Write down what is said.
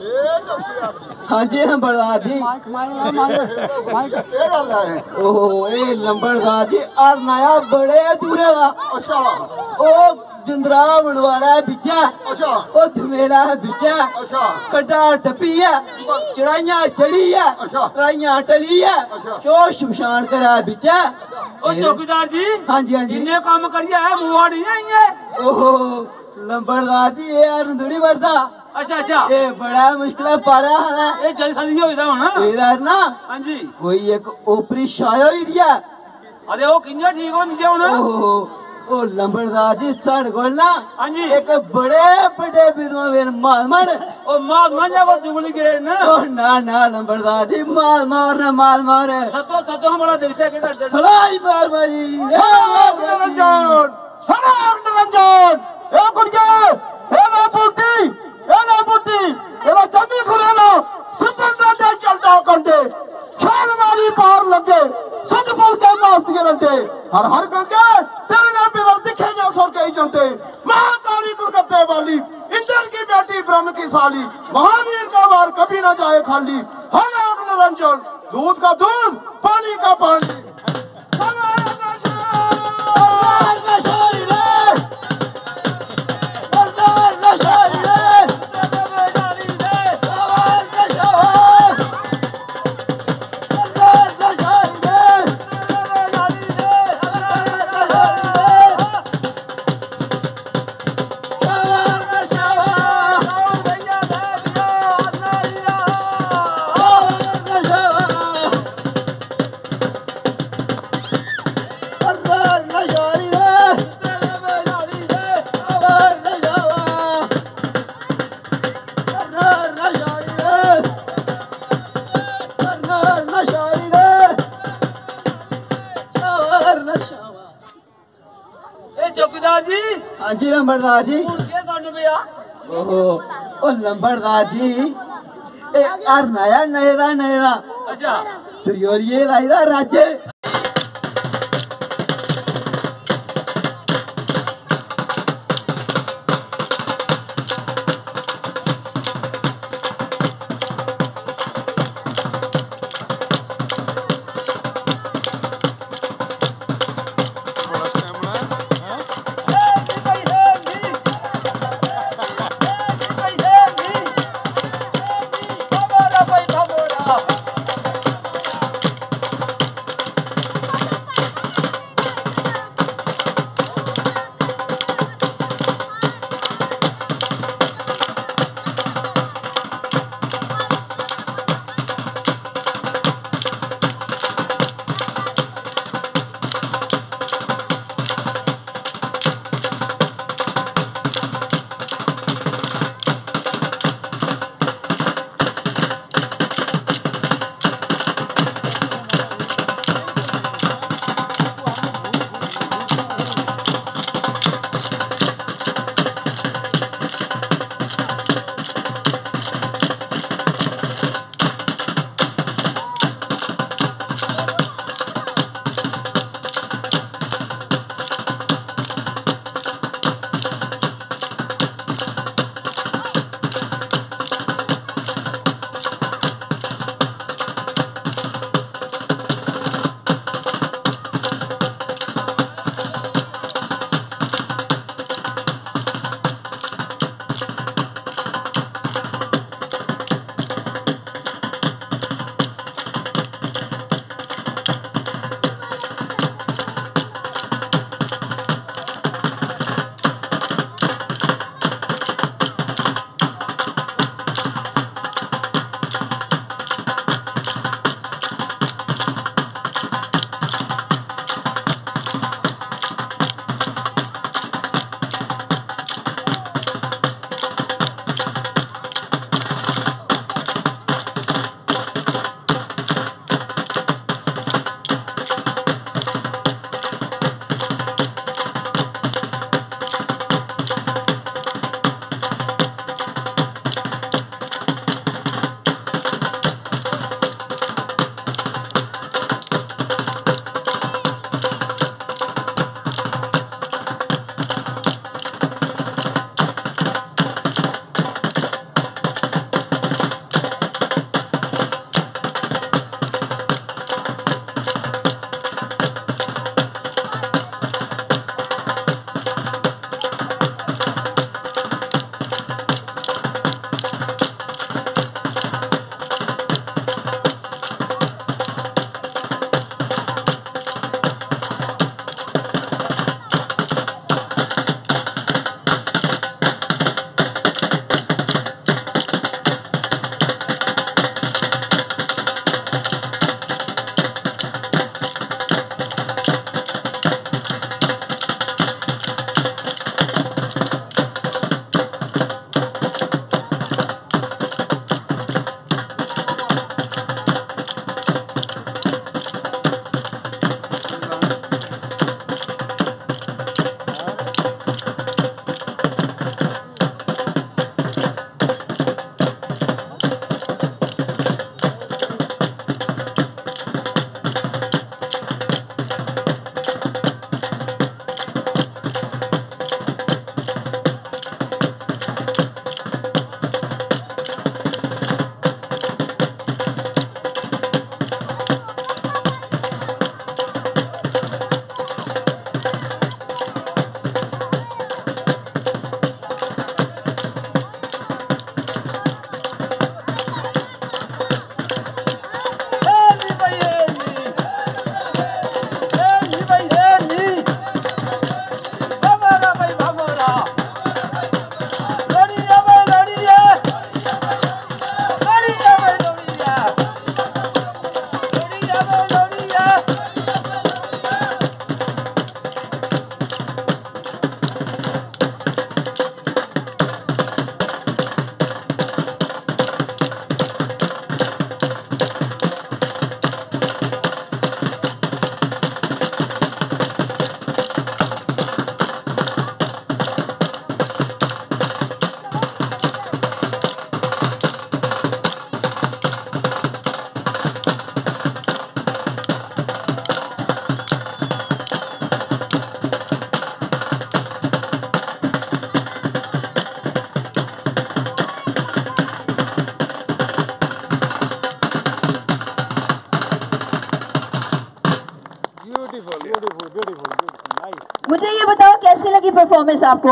हाँ जी लंबड़दार जी। ओहो ए लंबड़दार जी और नया बड़े दूरे का। अच्छा ओ जिंदरा बनवाला है बिचा। अच्छा ओ धमेला है बिचा। अच्छा कटा टपी है चढ़ाइया चढ़ी है अच्छा चढ़ाइया टली है चो शमशान करा है बिचा। ओ चौकीदार जी हाँ जी हाँ जी इन्ने काम करिए है मुआ नहीं आई है। ओहो लंबड़दार जी ये यार थोड़ी बरसा। अच्छा अच्छा ये बड़ा मुश्किल पाला है ये जल्दी सदी हो जाओ ना इधर ना। हां जी कोई एक ओपरी शायो ही दिया। अरे वो किन्ने ठीक हो नीचे होना। ओहो ओ लंबड़दार जी साढ़े को ना हां जी एक बड़े बड़े विद्वान माल ओ माल मांजा को जुगली गिरे ना। ओ ना लंबड़दार जी माल मार सतो हम बड़ा देखते हैं किधर सलाई मार भाई निरंजन निरंजन ए कुड़िया ए ना पुटी एला जमी खुलेला सिद्धंदा दे चलता कंटे खेल मारी पार लगे सच बोल के मास दिए रंटे हर गंगे तेरे पिलर दिखे ना सोर के जनते महाकाली कुलकत्ते वाली इंद्र की बेटी ब्रह्म की साली महावीर का वार कभी ना जाए खाली हर निरंजन दूध का दूध पानी का पानी चौकीदार जी। हाँ जी लंबड़दार जी। ओहो ओ लंबड़दार जी ए यार नया अच्छा त्रियोलिये लाइदा राज्य ब्यूटीफुल ब्यूटीफुल ब्यूटीफुल नाइस। मुझे ये बताओ कैसी लगी परफॉर्मेंस आपको?